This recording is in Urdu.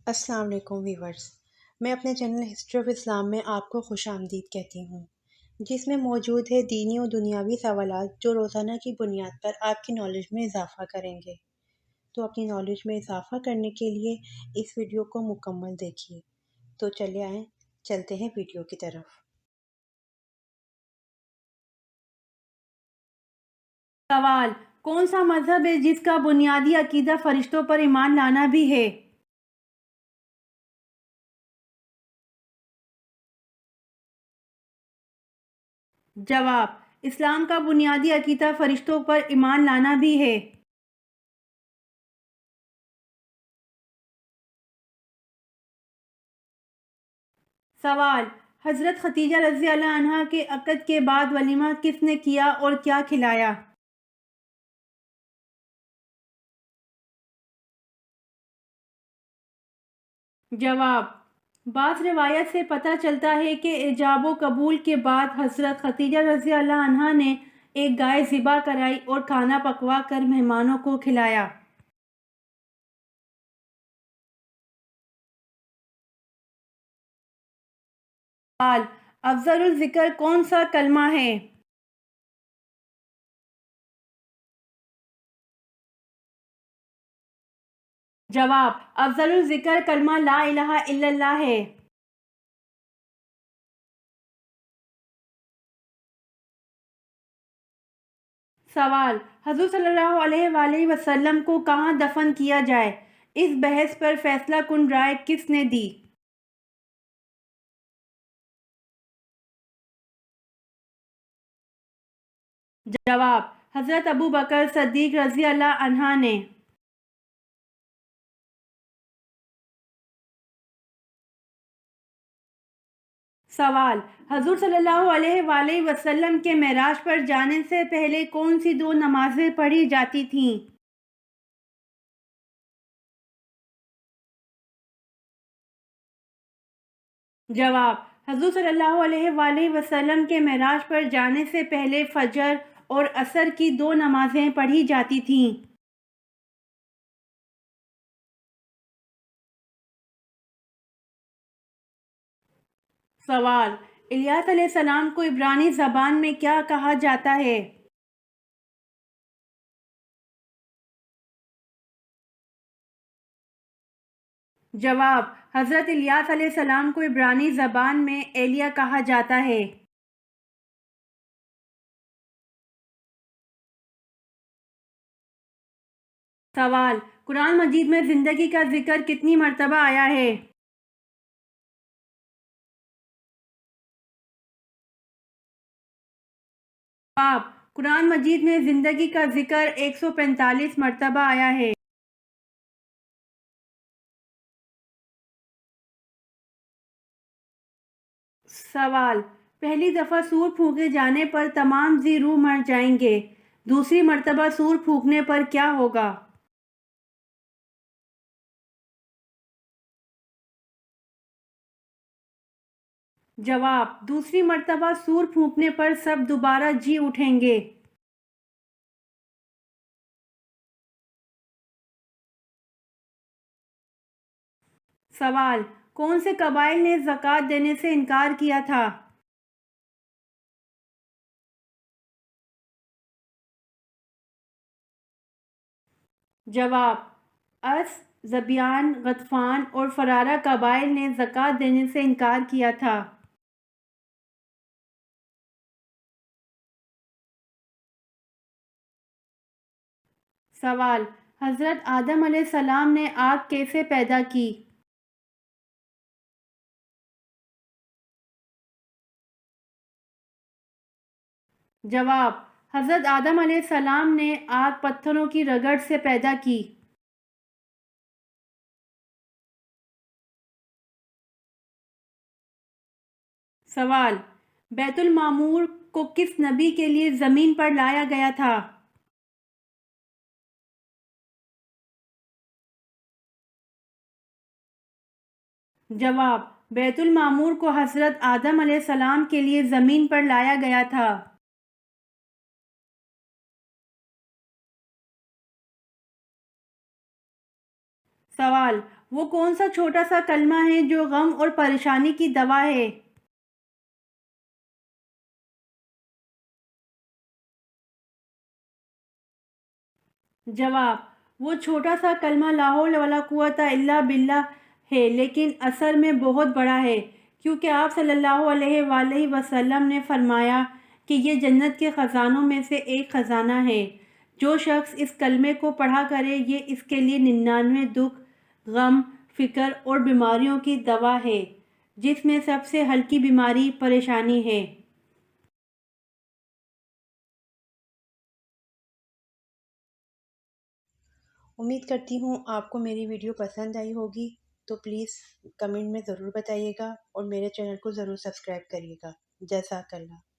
السلام علیکم ویورز، میں اپنے چینل ہسٹری آف اسلام میں آپ کو خوش آمدید کہتی ہوں، جس میں موجود ہے دینی و دنیاوی سوالات جو روزانہ کی بنیاد پر آپ کی نالج میں اضافہ کریں گے۔ تو اپنی نالج میں اضافہ کرنے کے لیے اس ویڈیو کو مکمل دیکھیے۔ تو چلے آئیں، چلتے ہیں ویڈیو کی طرف۔ سوال: کون سا مذہب ہے جس کا بنیادی عقیدہ فرشتوں پر ایمان لانا بھی ہے؟ جواب: اسلام کا بنیادی عقیدہ فرشتوں پر ایمان لانا بھی ہے۔ سوال: حضرت خدیجہ رضی اللہ عنہا کے عقد کے بعد ولیمہ کس نے کیا اور کیا کھلایا؟ جواب: بعض روایت سے پتہ چلتا ہے کہ ایجاب و قبول کے بعد حضرت خدیجہ رضی اللہ عنہا نے ایک گائے ذبح کرائی اور کھانا پکوا کر مہمانوں کو کھلایا۔ سوال: افضل الذکر کون سا کلمہ ہے؟ جواب: افضل الذکر کلمہ لا الہ الا اللہ ہے۔ سوال: حضور صلی اللہ علیہ وآلہ وسلم کو کہاں دفن کیا جائے؟ اس بحث پر فیصلہ کن رائے کس نے دی؟ جواب: حضرت ابوبکر صدیق رضی اللہ عنہ نے۔ سوال: حضور صلی اللہ علیہ وآلہ وسلم کے معراج پر جانے سے پہلے کون سی دو نمازیں پڑھی جاتی تھیں؟ جواب: حضور صلی اللہ علیہ وآلہ وسلم کے معراج پر جانے سے پہلے فجر اور عصر کی دو نمازیں پڑھی جاتی تھیں۔ سوال: الیاس علیہ السلام کو عبرانی زبان میں کیا کہا جاتا ہے؟ جواب: حضرت الیاس علیہ السلام کو عبرانی زبان میں ایلیا کہا جاتا ہے۔ سوال: قرآن مجید میں زندگی کا ذکر کتنی مرتبہ آیا ہے؟ جواب: قرآن مجید میں زندگی کا ذکر 145 مرتبہ آیا ہے۔ سوال: پہلی دفعہ سور پھونکے جانے پر تمام ذی روح مر جائیں گے، دوسری مرتبہ سور پھونکنے پر کیا ہوگا؟ جواب: دوسری مرتبہ سور پھونکنے پر سب دوبارہ جی اٹھیں گے۔ سوال: کون سے قبائل نے زکوٰۃ دینے سے انکار کیا تھا؟ جواب: اس، ذبیان، غطفان اور فرارہ قبائل نے زکوٰۃ دینے سے انکار کیا تھا۔ سوال: حضرت آدم علیہ السلام نے آگ کیسے پیدا کی؟ جواب: حضرت آدم علیہ السلام نے آگ پتھروں کی رگڑ سے پیدا کی۔ سوال: بیت المعمور کو کس نبی کے لیے زمین پر لایا گیا تھا؟ جواب: بیت المعمور کو حضرت آدم علیہ السلام کے لیے زمین پر لایا گیا تھا۔ سوال: وہ کون سا چھوٹا سا کلمہ ہے جو غم اور پریشانی کی دوا ہے؟ جواب: وہ چھوٹا سا کلمہ لا حول ولا قوت الا باللہ ہے، لیکن اثر میں بہت بڑا ہے، کیونکہ آپ صلی اللہ علیہ وآلہ وسلم نے فرمایا کہ یہ جنت کے خزانوں میں سے ایک خزانہ ہے۔ جو شخص اس کلمے کو پڑھا کرے، یہ اس کے لیے 99 دکھ، غم، فکر اور بیماریوں کی دوا ہے، جس میں سب سے ہلکی بیماری پریشانی ہے۔ امید کرتی ہوں آپ کو میری ویڈیو پسند آئی ہوگی، تو پلیز کمنٹ میں ضرور بتائیے گا اور میرے چینل کو ضرور سبسکرائب کریے گا۔ جزاک اللہ۔